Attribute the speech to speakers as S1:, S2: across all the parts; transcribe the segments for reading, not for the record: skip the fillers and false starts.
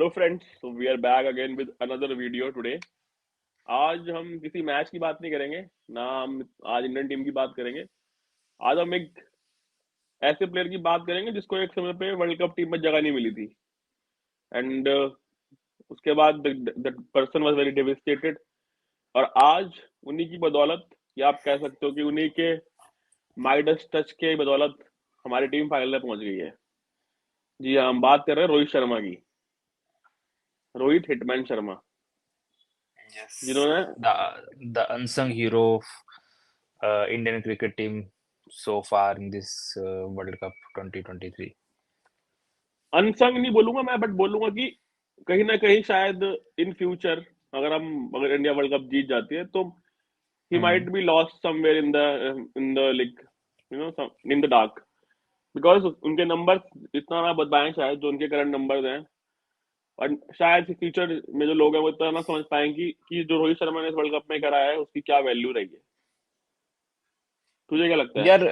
S1: Hello friends, so we are back again with another video today. आज हम किसी match की बात नहीं करेंगे ना, हम आज इंडियन टीम की बात करेंगे। आज हम एक ऐसे प्लेयर की बात करेंगे जिसको एक समय पे वर्ल्ड कप टीम में जगह नहीं मिली थी एंड उसके बाद the person was very devastated. और आज उन्हीं की बदौलत, या आप कह सकते हो कि उन्हीं के माइडस टच के बदौलत हमारी टीम फाइनल में पहुंच गई है। जी हाँ, हम बात कर रहे हैं रोहित शर्मा की। रोहित हिटमैन शर्मा,
S2: Yes,
S1: जिन्होंने
S2: the unsung hero of Indian cricket team so far in this World Cup 2023.
S1: Unsung नहीं बोलूंगा मैं, बट बोलूंगा कि कहीं ना कहीं शायद इन फ्यूचर, अगर इंडिया वर्ल्ड कप जीत जाती है तो ही
S2: hmm
S1: might be lost somewhere in the like in the dark, because उनके नंबर इतना ना बताएं शायद जो उनके करंट नंबर्स हैं। और शायद फ्यूचर में जो लोग हैं वो इतना ना समझ पाएंगे कि जो रोहित शर्मा ने इस वर्ल्ड कप में करा है उसकी क्या वैल्यू रही है। तुझे क्या लगता है?
S2: यार,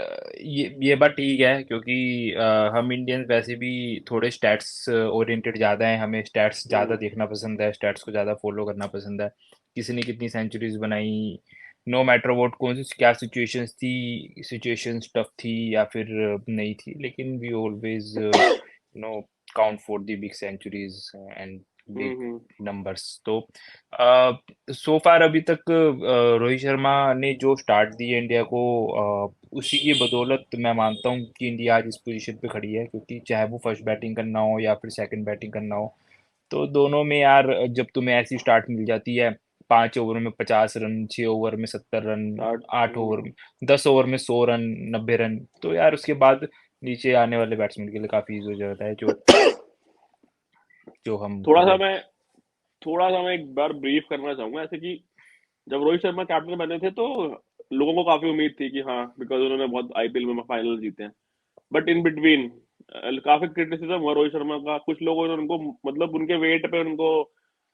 S2: ये बात ठीक है क्योंकि हम इंडियंस वैसे भी थोड़े स्टैट्स ओरिएंटेड ज़्यादा हैं। हमें स्टैट्स ज़्यादा
S1: हम्म।
S2: देखना पसंद है, स्टैट्स को ज़्यादा फॉलो करना पसंद है। किसी ने कितनी सेंचुरीज बनाई, नो मैटर व्हाट, कौन सी क्या सिचुएशंस थी, सिचुएशंस टफ थी या फिर नहीं थी, लेकिन we always know count for the big centuries and big
S1: hmm.
S2: Numbers. तो सो फार अभी तक रोहित शर्मा ने जो स्टार्ट दी है इंडिया को, उसी की बदौलत मैं मानता हूँ कि इंडिया आज इस पोजीशन पे खड़ी है। क्योंकि चाहे वो फर्स्ट बैटिंग करना हो या फिर सेकंड बैटिंग करना हो, तो दोनों में यार जब तुम्हें ऐसी स्टार्ट मिल जाती है, 5 ओवर में 50 रन, 6 ओवर में 70 रन,
S1: स्टार्ट।
S2: 8 ओवर में, 10 ओवर में 100 रन, 90 रन, तो यार उसके बाद नीचे आने वाले बैट्समैन के लिए काफी इजी हो जाता है, जो जो हम
S1: थोड़ा सा
S2: मतलब।
S1: मैं थोड़ा सा मैं एक बार ब्रीफ करना चाहूंगा, ऐसे कि जब रोहित शर्मा कैप्टन बने थे तो लोगों को काफी उम्मीद थी कि हाँ, बिकॉज उन्होंने बहुत आईपीएल में फाइनल जीते हैं। बट इन बिटवीन काफी क्रिटिसिज्म हुआ रोहित शर्मा का। कुछ लोगों ने उनको, मतलब उनके वेट पे उनको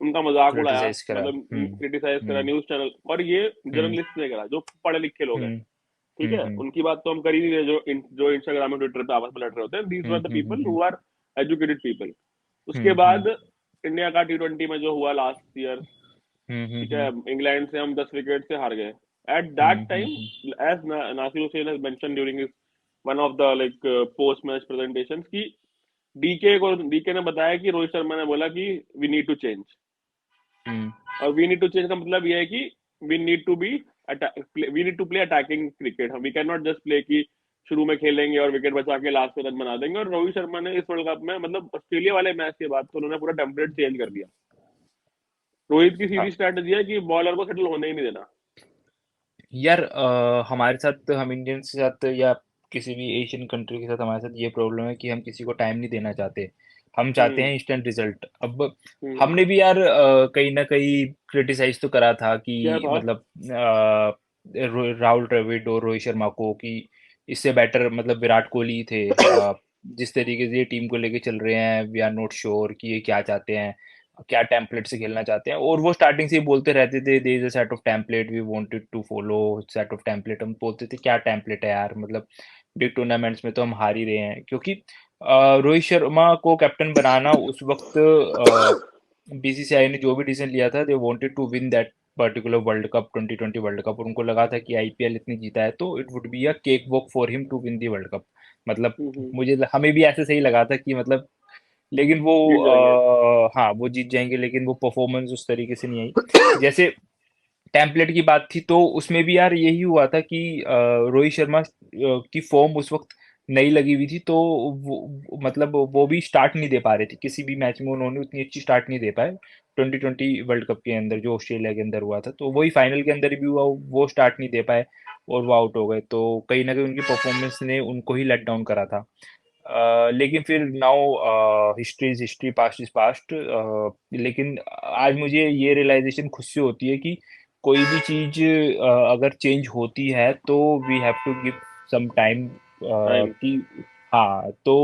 S1: उनका मजाक उड़ाया,
S2: क्रिटिसाइज करा।
S1: मतलब क्रिटिसाइज करा
S2: हम्म
S1: न्यूज चैनल, और ये
S2: हम्म
S1: जर्नलिस्ट ने करा जो पढ़े लिखे लोग हैं।
S2: हम्म
S1: ठीक है,
S2: हम्म
S1: उनकी बात तो हम कर ही नहीं रहे, जो इंस्टाग्राम और ट्विटर पे आपस में लड़ रहे होते हैं। These were the people
S2: hmm
S1: who are educated people. उसके
S2: हम्म हम्म
S1: बाद इंडिया का T20 में जो हुआ लास्ट ईयर, ठीक है,
S2: हम्म
S1: इंग्लैंड से हम 10 विकेट से हार गए। At that
S2: hmm
S1: time, as Nasir Hussain has mentioned during one of the like post match presentation, की डीके ने बताया कि रोहित शर्मा ने बोला कि we need to change.
S2: Hmm
S1: और वी नीड टू चेंज का मतलब ये है कि we need to be we need to play attacking cricket. We can not just play कि शुरू में खेलेंगे और विकेट बचा के लास्ट में रन बना देंगे। और रोहित शर्मा ने इस वर्ल्ड कप में, मतलब ऑस्ट्रेलिया वाले मैच के बाद तो उन्होंने पूरा टेम्पलेट चेंज कर दिया। रोहित की सीधी
S2: हाँ
S1: स्ट्रैटेजी है कि बॉलर को सेटल होने ही नहीं देना।
S2: यार, हमारे साथ, हम इंडियंस के साथ या किसी भी एशियन कंट्री के साथ हमारे साथ ये प्रॉब्लम है कि हम किसी को टाइम नहीं देना चाहते। हम चाहते
S1: हम्म।
S2: हैं इंस्टेंट रिजल्ट। अब
S1: हम्म।
S2: हमने भी यार कहीं ना कहीं क्रिटिसाइज तो करा था कि
S1: क्या था?
S2: मतलब राहुल द्रविड़ और रोहित शर्मा को, कि इससे बेटर मतलब विराट कोहली थे। जिस तरीके से ये टीम को लेके चल रहे हैं, वी आर नॉट श्योर कि ये क्या चाहते हैं, क्या टेम्पलेट से खेलना चाहते हैं। और वो स्टार्टिंग से ही बोलते रहते थे, there is a set of template we wanted to follow, set of template. हम बोलते थे क्या टेम्पलेट है यार, मतलब बिग टूर्नामेंट्स में तो हम हार ही रहे हैं। क्योंकि रोहित शर्मा को कैप्टन बनाना उस वक्त बीसीसीआई ने जो भी डिसीजन लिया था, they wanted to win that particular world cup, 2020 world cup. और उनको लगा था कि आईपीएल इतनी जीता है तो it would be a cake walk for him to win the world cup. मतलब
S1: हम्म।
S2: मुझे, हमें भी ऐसे सही लगा था कि मतलब, लेकिन वो
S1: जीत जाएंगे।
S2: हाँ वो जीत जाएंगे, लेकिन वो परफॉर्मेंस उस तरीके से नहीं आई जैसे टेम्पलेट की बात थी। तो उसमें भी यार यही हुआ था कि रोहित शर्मा की फॉर्म उस वक्त नई लगी हुई थी, तो मतलब वो भी स्टार्ट नहीं दे पा रहे थे किसी भी मैच में। उन्होंने उतनी अच्छी स्टार्ट नहीं दे पाए 2020 वर्ल्ड कप के अंदर, जो ऑस्ट्रेलिया के अंदर हुआ था। तो वही फाइनल के अंदर भी हुआ, वो स्टार्ट नहीं दे पाए और वो आउट हो गए। तो कहीं ना कहीं उनकी परफॉर्मेंस ने उनको ही लेट डाउन करा था। लेकिन फिर now history is history, past is past. लेकिन आज मुझे ये रियलाइजेशन खुद से होती है कि कोई भी चीज अगर चेंज होती है तो we have to give some time
S1: time.
S2: कि हाँ। तो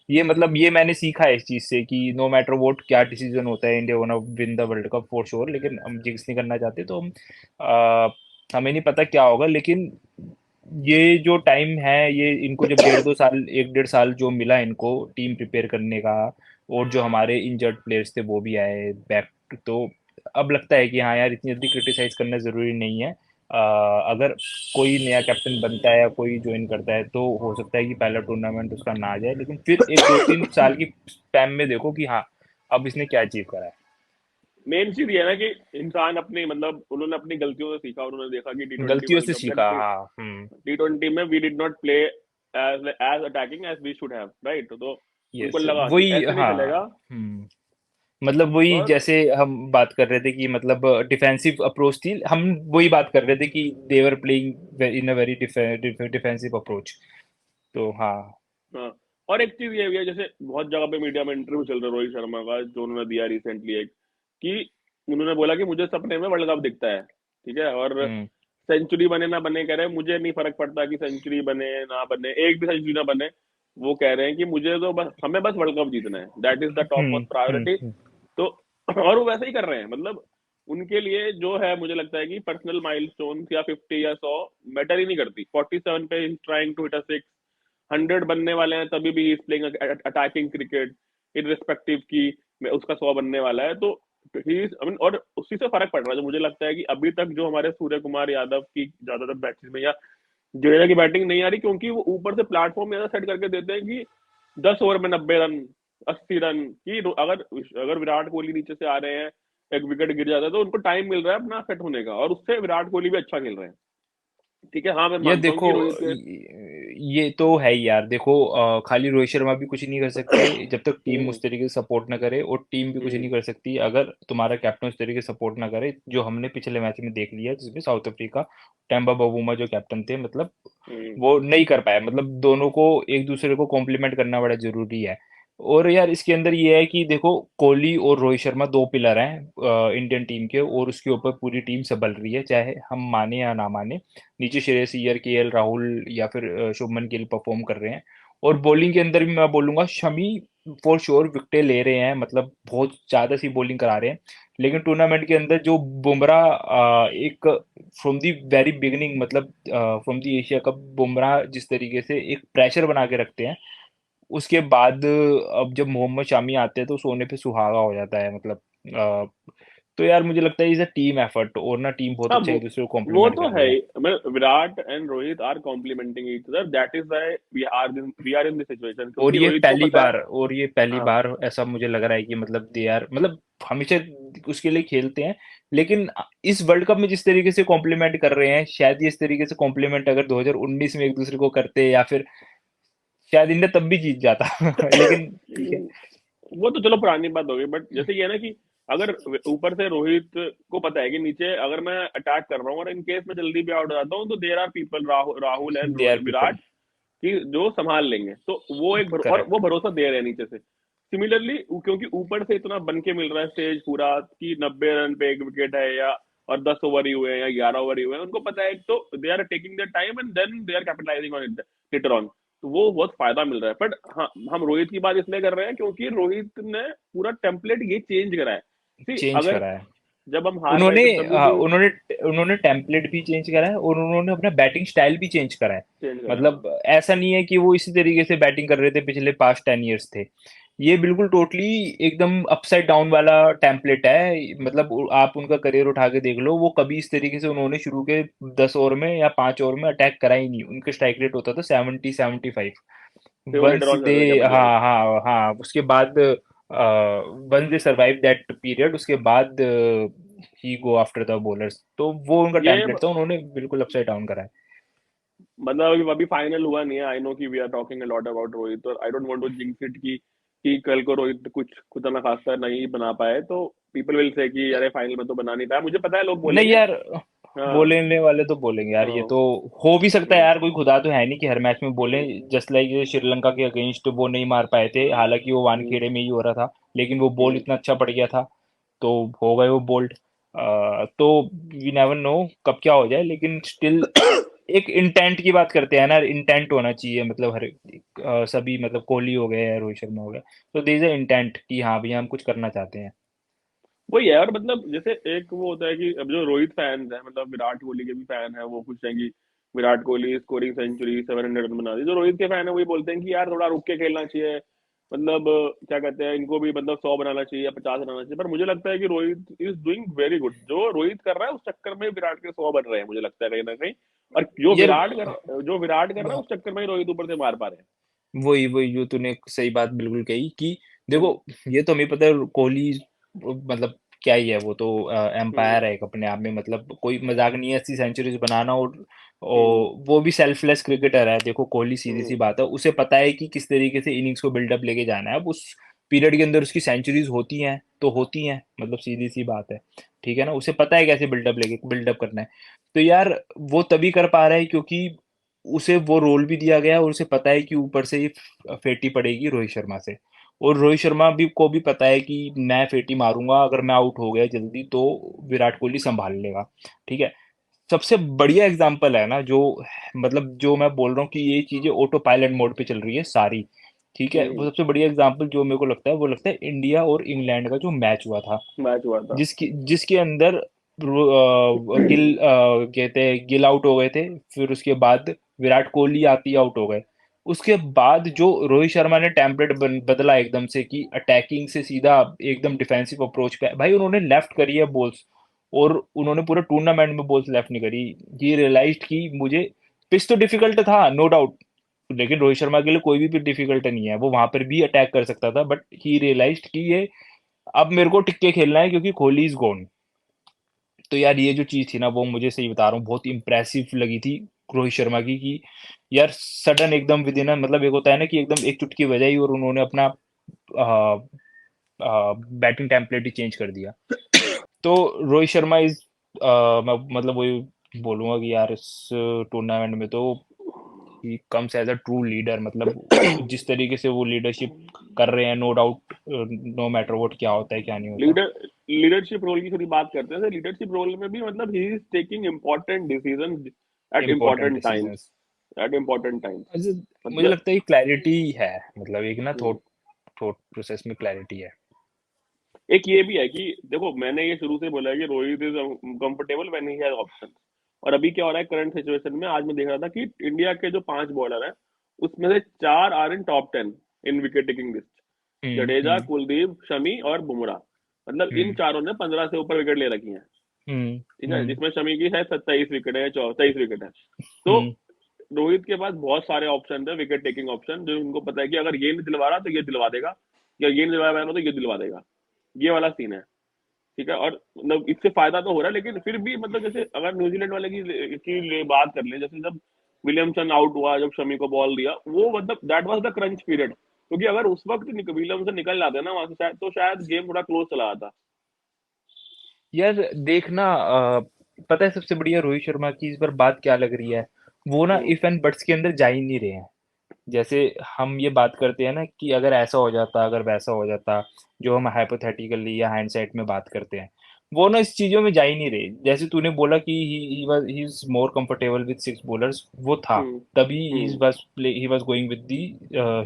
S2: ये मतलब ये मैंने सीखा है इस चीज से कि नो मैटर व्हाट क्या डिसीजन होता है, India want win the world cup for sure. लेकिन हम जिक्स नहीं करना चाहते तो हम हमें नहीं पता क्या होगा। लेकिन ये जो टाइम है, ये इनको जब 1.5-2 साल, 1 डेढ़ साल जो मिला इनको टीम प्रिपेयर करने का और जो हमारे इंजर्ड प्लेयर्स थे वो भी आए बैक। तो अब लगता है कि हाँ यार, इतनी जल्दी क्रिटिसाइज करना ज़रूरी नहीं है। अगर कोई नया कैप्टन बनता है या कोई ज्वाइन करता है तो हो सकता है कि पहला टूर्नामेंट उसका ना जाए, लेकिन फिर एक 2-3 साल की स्पैम में देखो कि हाँ अब इसने क्या अचीव करा है।
S1: मेन चीज ये है ना कि इंसान अपनी मतलब उन्होंने अपनी गलतियों से सीखा और उन्होंने देखा कि टी ट्वेंटी
S2: गलतियों
S1: वर्ल्ड
S2: से
S1: कप
S2: सीखा,
S1: में
S2: हाँ।
S1: टी ट्वेंटी में we did not play as attacking as we should have, right? तो उनको
S2: यस,
S1: लगा कि
S2: वही,
S1: ऐसे नहीं
S2: हाँ।
S1: चलेगा।
S2: मतलब वही,
S1: और
S2: जैसे हम बात कर रहे थे कि मतलब डिफेंसिव अप्रोच थी, हम वही बात कर रहे थे कि they're playing in a very defensive approach. तो हाँ।
S1: हाँ, और एक चीज ये भी है, जैसे बहुत जगह पे मीडिया में इंटरव्यू चल रहा है रोहित शर्मा का जो उन्होंने दिया रिसेंटली, एक कि उन्होंने बोला कि मुझे सपने में वर्ल्ड कप दिखता है, ठीक है, और
S2: हम्म
S1: सेंचुरी बने ना बने, कह रहे हैं मुझे नहीं फर्क पड़ता कि सेंचुरी बने ना बने, एक भी सेंचुरी ना बने। वो कह रहे हैं कि मुझे तो बस, हमें बस वर्ल्ड कप जीतना है, that is the top
S2: hmm
S1: most priority.
S2: Hmm
S1: तो और वो वैसे ही कर रहे हैं, मतलब उनके लिए जो है, मुझे लगता है कि पर्सनल माइलस्टोन या 50 या 100 मैटर ही नहीं करती। 47 पे ट्राइंग टू हिट अ 100 बनने वाले हैं तभी भी इज प्लेइंग अटैकिंग क्रिकेट, इनरिस्पेक्टिव की मैं उसका 100 बनने वाला है। तो ही इज, आई मीन, और उसी से फर्क पड़ रहा है। जो मुझे लगता है कि अभी तक जो हमारे सूर्य कुमार यादव की ज्यादातर मैचेस में या जडेजा की बैटिंग नहीं आ रही, क्योंकि वो ऊपर से प्लेटफॉर्म ऐसा सेट करके देते हैं कि 10 ओवर में 90 रन, 80 रन की, अगर अगर विराट कोहली नीचे से आ रहे हैं, एक विकेट गिर जाता है तो उनको टाइम मिल रहा है अपना सेट होने का, और उससे विराट कोहली भी अच्छा खेल रहे हैं। ठीक है, हाँ मैं
S2: ये
S1: मानता हूँ
S2: देखो,
S1: कि रोहित के
S2: ये तो है ही यार। देखो, खाली रोहित शर्मा भी कुछ नहीं कर सकते जब तक टीम
S1: हम्म
S2: उस तरीके से सपोर्ट ना करे, और टीम भी कुछ
S1: हम्म
S2: नहीं कर सकती अगर तुम्हारा कैप्टन उस तरीके से सपोर्ट ना करे, जो हमने पिछले मैच में देख लिया जिसमें साउथ अफ्रीका, टेम्बा बावूमा जो कैप्टन थे, मतलब
S1: हम्म
S2: वो नहीं कर पाया। मतलब दोनों को एक दूसरे को कॉम्प्लीमेंट करना बड़ा जरूरी है। और यार इसके अंदर ये है कि देखो, कोहली और रोहित शर्मा दो पिलर हैं इंडियन टीम के, और उसके ऊपर पूरी टीम संभल रही है, चाहे हम माने या ना माने। नीचे श्रेयस अय्यर, केएल राहुल या फिर शुभमन गिल परफॉर्म कर रहे हैं। और बॉलिंग के अंदर भी मैं बोलूंगा शमी फॉर श्योर विकेटें ले रहे हैं, मतलब बहुत ज्यादा सी बॉलिंग करा रहे हैं। लेकिन टूर्नामेंट के अंदर जो बुमराह एक फ्रॉम दी वेरी बिगिनिंग, मतलब from the Asia cup, Bumrah जिस तरीके से एक प्रेशर बना के रखते हैं, उसके बाद अब जब मोहम्मद शामी आते हैं तो सोने पे सुहागा हो जाता है, मतलब तो यार मुझे लगता है इज अ टीम एफर्ट, और ना टीम बहुत
S1: हाँ
S2: अच्छा एक दूसरे को
S1: वो
S2: कॉम्प्लीमेंट
S1: तो
S2: कर
S1: है
S2: रही है।
S1: ही। मतलब Virat and Rohit are complementing each other, that is why we are in this situation,
S2: और
S1: क्योंकि
S2: ये
S1: रोहित को
S2: पहली
S1: पता है।
S2: बार और ये पहली
S1: हाँ,
S2: बार ऐसा मुझे लग रहा है कि मतलब दे यार, मतलब हमेशा उसके लिए खेलते हैं, लेकिन इस वर्ल्ड कप में जिस तरीके से कॉम्प्लीमेंट कर रहे हैं, शायद ये इस तरीके से कॉम्प्लीमेंट अगर 2019 में एक दूसरे को करते, या फिर शायद इंडिया तब भी जीत जाता लेकिन ठीक है।
S1: वो तो चलो पुरानी बात हो गई, बट जैसे ये है ना कि अगर ऊपर से रोहित को पता है कि नीचे अगर मैं अटैक कर रहा हूँ और इन केस में जल्दी भी आउट हो जाता हूँ, तो there are people, Rahul and
S2: they are people.
S1: Virat, कि जो संभाल लेंगे। तो वो एक और वो
S2: करेक्ट।
S1: भरोसा दे रहे हैं नीचे से। सिमिलरली क्योंकि ऊपर से इतना बन के मिल रहा है स्टेज पूरा कि 90 रन पे एक विकेट है, या और 10 ओवर ही हुए हैं या 11 ओवर ही हुए हैं, उनको पता है, तो they are taking their time and then they are capitalizing on it later on. तो वो बहुत फायदा मिल रहा है। बट हाँ, हम रोहित की बात इसलिए कर रहे हैं क्योंकि रोहित ने पूरा टेम्पलेट ये चेंज करा है। सी,
S2: चेंज
S1: अगर
S2: करा है
S1: जब हम हार रहे
S2: उन्होंने।
S1: थे तभी भी
S2: उन्होंने उन्होंने टेम्पलेट भी चेंज करा है, और उन्होंने अपना बैटिंग स्टाइल भी चेंज करा है।
S1: चेंज करा है। हाँ,
S2: मतलब ऐसा नहीं है कि वो इसी तरीके से बैटिंग कर रहे थे पिछले पास्ट 10 ईयर्स थे। ये बिल्कुल टोटली एकदम अपसाइड डाउन वाला टेम्पलेट है। मतलब आप उनका करियर उठा के देख लो, वो कभी इस तरीके से उन्होंने शुरू के 10 ओवर में या 5 ओवर में अटैक करा ही नहीं। उनका स्ट्राइक रेट होता था 70-75।
S1: फिर वो लेटर
S2: वंस
S1: ऑन
S2: दे,
S1: कर कैपिटलाइज।
S2: हाँ हाँ हाँ, उसके बाद once they survive that period, उसके बाद ही गो आफ्टर द बॉलर्स। तो वो उनका
S1: ये
S2: टेम्पलेट था, उन्होंने बिल्कुल अपसाइड डाउन करा है।
S1: मतलब अभी फाइनल हुआ नहीं है। आई नो कि we are talking a lot about Rohit, और I don't want to jinx it कि कल को रोहित कुछ खुदा ना खास्ता नहीं बना पाए तो पीपल विल से कि अरे फाइनल में तो बना नहीं पाया। मुझे पता है लोग
S2: नहीं
S1: बोलेंगे।
S2: यार,
S1: हाँ
S2: बोलने वाले तो बोलेंगे यार, ये
S1: हाँ।
S2: तो हो भी सकता है
S1: हम्म,
S2: यार, कोई खुदा तो है नहीं कि हर मैच में बोले।
S1: हम्म,
S2: जस्ट लाइक श्रीलंका के अगेंस्ट वो नहीं मार पाए थे, हालांकि वो
S1: हम्म,
S2: वानखेड़े में ही हो रहा था, लेकिन वो बॉल
S1: हम्म।
S2: इतना अच्छा पड़ गया था, तो हो गए वो बोल्ड। तो वी नेवर नो कब क्या हो जाए, लेकिन स्टिल एक इंटेंट की बात करते हैं ना, इंटेंट होना चाहिए, मतलब हर सभी, मतलब कोहली हो गए या रोहित शर्मा हो गया, तो देयर इज अ इंटेंट कि हाँ भैया हम कुछ करना चाहते हैं।
S1: वही है। और मतलब जैसे एक वो होता है कि अब जो रोहित फैंस है, मतलब विराट कोहली के भी फैन है, वो खुश हैं कि Virat Kohli scoring century 700 run बना दी। जो रोहित के फैन है वही बोलते हैं कि यार थोड़ा रुक के खेलना चाहिए, मतलब क्या कहते हैं, इनको भी मतलब 100 बनाना चाहिए या 50 बनाना चाहिए, पर मुझे लगता है कि Rohit is doing very good. जो रोहित कर रहा है उस चक्कर में विराट के 100 बन रहे हैं, मुझे लगता है कहीं ना कहीं। और
S2: यार
S1: जो विराट कर रहा है उस चक्कर में ही रोहित ऊपर से मार पा रहे हैं।
S2: वही वही जो तूने सही बात बिल्कुल कही कि देखो, ये तो हमें पता है कोहली मतलब क्या ही है, वो तो
S1: हम्म।
S2: एम्पायर है एक अपने आप में, मतलब कोई मजाक नहीं है 80 सेंचुरीज बनाना।
S1: हम्म।
S2: और वो भी सेल्फलेस क्रिकेटर है। देखो कोहली सीधी सी
S1: हम्म।
S2: बात है, उसे पता है कि किस तरीके से इनिंग्स को बिल्डअप लेके जाना है। अब उस पीरियड के अंदर उसकी सेंचुरीज होती हैं तो होती हैं, मतलब सीधी सी बात है। ठीक है ना, उसे पता है कैसे बिल्डअप करना है। तो यार वो तभी कर पा रहा है क्योंकि उसे वो रोल भी दिया गया है और उसे पता है कि ऊपर से ये फेटी पड़ेगी रोहित शर्मा से। और रोहित शर्मा भी को भी पता है कि मैं फेटी मारूंगा, अगर मैं आउट हो गया जल्दी तो विराट कोहली संभाल लेगा। ठीक है। सबसे बढ़िया एग्जांपल है ना जो, मतलब जो मैं बोल रहा हूँ कि ये चीजें ऑटो पायलट मोड पे चल रही है सारी। ठीक है, वो
S1: हम्म।
S2: सबसे बढ़िया एग्जांपल जो मेरे को लगता है वो लगता है इंडिया और इंग्लैंड का जो मैच हुआ था,
S1: मैच हुआ था।
S2: जिसकी जिसके अंदर कहते हैं गिल आउट हो गए थे। फिर उसके बाद विराट कोहली आते ही आउट हो गए। उसके बाद जो रोहित शर्मा ने टेम्पलेट बदला एकदम से कि अटैकिंग से सीधा एकदम डिफेंसिव अप्रोच पे, भाई उन्होंने लेफ्ट करी है बॉल्स। और उन्होंने पूरे टूर्नामेंट में बॉल्स लेफ्ट नहीं करी। ये रियलाइज की मुझे, पिच तो डिफिकल्ट था नो डाउट, लेकिन रोहित शर्मा के लिए कोई भी पिच डिफिकल्ट नहीं है, वो वहां पर भी अटैक कर सकता था, बट ही रियलाइज कि ये अब मेरे को टिक के खेलना है क्योंकि कोहली इज गॉन। तो यार ये जो चीज थी ना वो मुझे सही बता रहा हूँ बहुत इंप्रेसिव लगी थी रोहित शर्मा की, कि यार सडन एकदम विद इन, मतलब एक होता है ना कि एकदम एक चुटकी बजाई और उन्होंने अपना बैटिंग टेम्पलेट ही चेंज कर दिया। तो रोहित शर्मा इज, मैं मतलब वही बोलूंगा कि यार इस टूर्नामेंट में तो he comes as a true leader, मतलब जिस तरीके से वो लीडरशिप कर रहे हैं, no doubt, no matter what क्या होता है क्या नहीं होता।
S1: लीडर लीडरशिप रोल की थोड़ी बात करते हैं, लीडरशिप रोल में भी मतलब he is taking important decision at
S2: important
S1: important
S2: decisions.
S1: Times. At important times
S2: मुझे
S1: मतलब।
S2: लगता है क्लैरिटी है, मतलब एक ना
S1: हम्म,
S2: थॉट थॉट प्रोसेस में क्लैरिटी है।
S1: एक ये भी है कि देखो, मैंने ये शुरू से बोला है कि Rohit is comfortable when he has option. और अभी क्या हो रहा है करंट सिचुएशन में, आज मैं देख रहा था कि इंडिया के जो 5 बॉलर हैं उसमें से 4 are in top 10 in wicket taking list.
S2: Hmm
S1: Jadeja,
S2: hmm
S1: Kuldeep, Shami और बुमराह। मतलब इन
S2: हम्म
S1: चारों ने 15 से ऊपर विकेट ले रखी हैं। ठीक है,
S2: हम्म
S1: जिसमें शमी की है 27 विकेट है, 23 विकेट है। तो
S2: हम्म।
S1: रोहित के पास बहुत सारे ऑप्शन है, विकेट टेकिंग ऑप्शन, जो उनको पता है कि अगर ये नहीं दिलवा रहा तो ये दिलवा देगा, या ये नहीं दिलवा रहा तो ये दिलवा देगा। ये वाला सीन है। ठीक है, और मतलब इससे फायदा तो हो रहा है, लेकिन फिर भी मतलब जैसे अगर न्यूजीलैंड वाले की बात कर ले, जैसे जब विलियमसन आउट हुआ, जब शमी को बॉल दिया, वो मतलब that was the crunch period, क्योंकि अगर उस वक्त विलियमसन निकल जाते ना वहां से, शायद तो शायद गेम थोड़ा क्लोज चला जाता।
S2: यार देखना, पता है सबसे बढ़िया रोहित शर्मा की इस बार बात क्या लग रही है, वो ना
S1: हम्म।
S2: इफ एंड बट्स के अंदर जा ही नहीं रहे हैं। जैसे हम ये बात करते हैं ना कि अगर ऐसा हो जाता, अगर वैसा हो जाता, जो हम हाइपोथेटिकली या हाइंडसाइट में बात करते हैं, वो ना इस चीजों में जा ही नहीं रहे। जैसे तूने बोला कि he is more comfortable with six bowlers, वो था
S1: हम्म।
S2: तभी
S1: hmm.
S2: He was going with the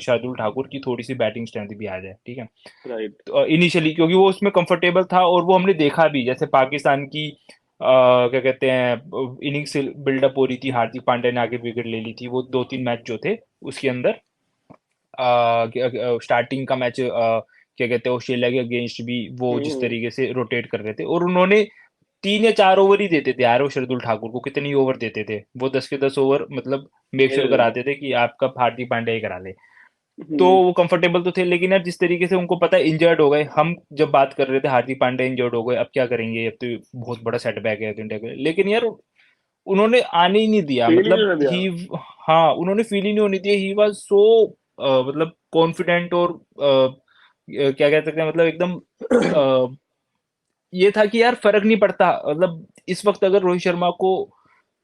S2: Shardul Thakur की थोड़ी सी बैटिंग स्ट्रेंथ भी आ जाए। ठीक है,
S1: राइट।
S2: तो इनिशियली क्योंकि वो उसमें कंफर्टेबल था और वो हमने देखा भी, जैसे पाकिस्तान की क्या कहते हैं इनिंग्स बिल्डअप हो रही थी, हार्दिक पांड्या ने आके विकेट ले ली थी, वो 2-3 मैच जो थे उसके अंदर, स्टार्टिंग का मैच क्या कहते हैं ऑस्ट्रेलिया के अगेंस्ट भी वो जिस
S1: हम्म।
S2: तरीके से रोटेट कर रहे थे, और उन्होंने 3 या 4 ओवर ही देते थे यार वो शार्दुल ठाकुर को, कितनी ओवर देते थे वो, 10 के 10 ओवर, मतलब मेक
S1: दे
S2: श्योर
S1: देते थे।
S2: कराते थे कि आपका हार्दिक पांड्या ही करा ले। तो
S1: हम्म।
S2: वो कंफर्टेबल तो थे, लेकिन यार जिस तरीके से उनको पता है इंजर्ड हो गए, हम जब बात कर रहे थे हार्दिक पांड्या इंजर्ड हो गए अब क्या करेंगे, अब तो बहुत बड़ा सेटबैक है तो इंडिया के लिए। लेकिन यार उन्होंने आने ही नहीं दिया,
S1: फील ही नहीं
S2: मतलब
S1: होने दिया।
S2: ही, हाँ उन्होंने फील ही नहीं होने दिया। ही वाज सो मतलब कॉन्फिडेंट और क्या कह सकते हैं, मतलब एकदम ये था कि यार फर्क नहीं पड़ता, मतलब इस वक्त अगर रोहित शर्मा को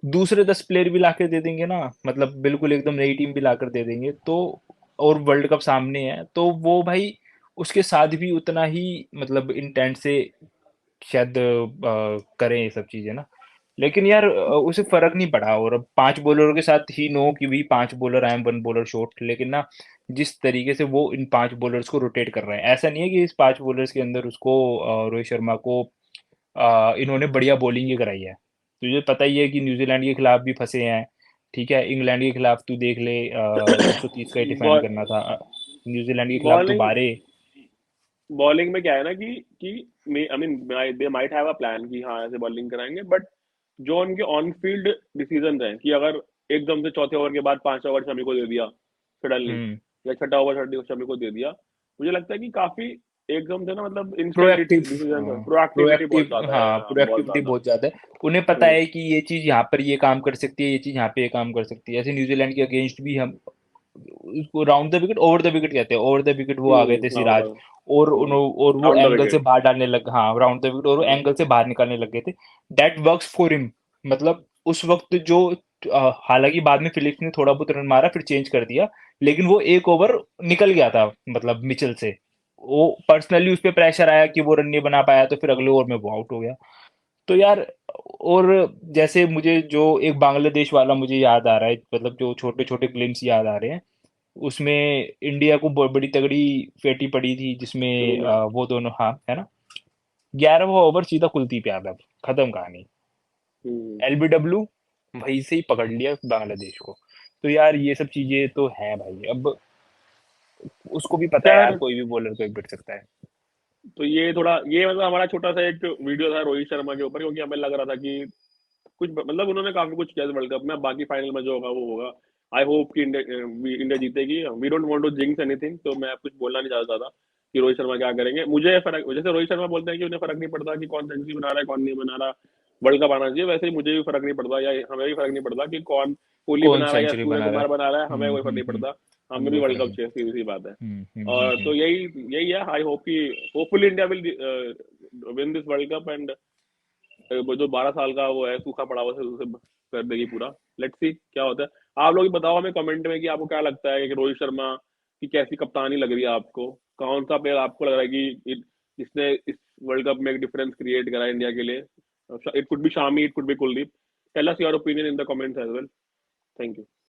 S2: दूसरे 10 प्लेयर भी लाकर दे देंगे ना, मतलब बिल्कुल एकदम नई टीम भी लाकर दे देंगे तो, और वर्ल्ड कप सामने है तो वो भाई उसके साथ भी उतना ही मतलब इंटेंट से शायद करें ये सब चीजें ना। लेकिन यार उसे फर्क नहीं पड़ा, और अब 5 बॉलरों के साथ ही नो कि भी 5 bowler I am 1 bowler short, लेकिन ना जिस तरीके से वो इन 5 बॉलर्स को रोटेट कर रहे हैं, ऐसा नहीं है कि इस 5 बॉलर्स के अंदर उसको रोहित शर्मा को इन्होंने बढ़िया बॉलिंग ही कराई है। तुझे पता ही है कि न्यूजीलैंड के खिलाफ भी फंसे हैं। ठीक है, इंग्लैंड के खिलाफ तू देख ले 130 का ही डिफेंड
S1: बहुत
S2: करना था। न्यूजीलैंड के खिलाफ
S1: बॉलिंग
S2: दोबारे।
S1: बॉलिंग में क्या है ना कि I mean they might have a plan कि हाँ ऐसे बॉलिंग कराएंगे, बट जो उनके ऑन फील्ड डिसीजन हैं कि अगर एकदम से चौथे ओवर के बाद 5 ओवर शमी को दे दिया सडनली,
S2: हम्म।
S1: या छठा ओवर शमी को दे दिया, मुझे लगता है कि काफी एकदम से ना, मतलब इंस्टेंट
S2: प्रोएक्टिव।
S1: डिसीजन,
S2: हाँ।
S1: प्रोएक्टिविटी बहुत
S2: प्रोएक्टिव,
S1: ज्यादा है,
S2: हाँ,
S1: हाँ बहुत
S2: प्रोएक्टिविटी
S1: ज्यादा।
S2: बहुत ज्यादा है। उन्हें पता
S1: हम्म
S2: है कि ये चीज यहाँ पर ये काम कर सकती है, ये चीज यहाँ पे ये काम कर सकती है। ऐसे न्यूजीलैंड के अगेंस्ट भी हम उसको round the wicket, over the wicket कहते हैं, ओवर द विकेट वो आ गए थे
S1: हाँ
S2: सिराज,
S1: ओवर।
S2: और वो
S1: राउंड द
S2: एंगल से
S1: विकेट।
S2: बाहर डालने लग, हाँ, राउंड द विकेट, और वो
S1: हाँ।
S2: एंगल से बाहर निकालने लग गए थे। That works for him. मतलब उस वक्त जो हालांकि बाद में फिलिप्स ने थोड़ा बहुत रन मारा, फिर चेंज कर दिया, लेकिन वो एक ओवर निकल गया था मतलब मिचेल से। वो पर्सनली उस पर प्रेशर आया कि वो रन नहीं बना पाया, तो फिर अगले ओवर में वो आउट हो गया। तो यार, और जैसे मुझे जो एक बांग्लादेश वाला मुझे याद आ रहा है, मतलब जो छोटे छोटे ग्लिम्स याद आ रहे हैं, उसमें इंडिया को बड़ी तगड़ी फेटी पड़ी थी, जिसमें
S1: हम्म
S2: वो दोनों, हाँ, है ना, 11वां ओवर सीधा कुलदीप यादव, खत्म कहानी।
S1: हम्म।
S2: एलबीडब्ल्यू वहीं से ही पकड़ लिया बांग्लादेश को। तो यार ये सब चीजें तो हैं भाई। अब उसको भी पता है यार,
S1: खैर,
S2: कोई भी बॉलर को एक पिट सकता है।
S1: तो ये थोड़ा, ये मतलब हमारा छोटा सा एक वीडियो था रोहित शर्मा के ऊपर, क्योंकि हमें लग रहा था कि कुछ मतलब उन्होंने काफी कुछ किया वर्ल्ड कप में, बाकी फाइनल में जो होगा वो होगा। आई होप कि इंडिया जीतेगी। We don't want to jinx anything, तो मैं कुछ बोलना नहीं चाहता था कि रोहित शर्मा क्या करेंगे। मुझे फर्क, जैसे रोहित शर्मा बोलते हैं कि उन्हें फर्क नहीं पड़ता कि कौन सेंचुरी बना रहा है कौन नहीं बना रहा, वर्ल्ड कप आना चाहिए, वैसे ही मुझे भी फर्क नहीं पड़ता, या हमें भी फर्क नहीं पड़ता कि कौन कोहली
S2: कौन
S1: बना रहा है या
S2: सेंचुरी
S1: सूर्य
S2: बना रहा
S1: कुमार बना रहा है,
S2: है?
S1: हमें कोई फर्क नहीं पड़ता। हमें
S2: हमें
S1: भी
S2: कोई
S1: वर्ल्ड
S2: फर्क
S1: कप
S2: नहीं।
S1: चाहिए, सीधी सी बात है। और तो यही यही है। आई होप कि hopefully India will win this world cup, and वो जो 12 साल का वो है सूखा पड़ा हुआ है, उसे कर देगी पूरा। लेट्स सी क्या होता है। आप लोग भी बताओ हमें कमेंट में कि आपको क्या लगता है कि रोहित शर्मा की कैसी कप्तानी लग रही है आपको, कौन सा प्लेयर आपको लग रहा है कि इसने इस वर्ल्ड कप में एक डिफरेंस क्रिएट करा है इंडिया के लिए। It could be Shami, it could be Kuldeep. Tell us your opinion in the comments as well. Thank you.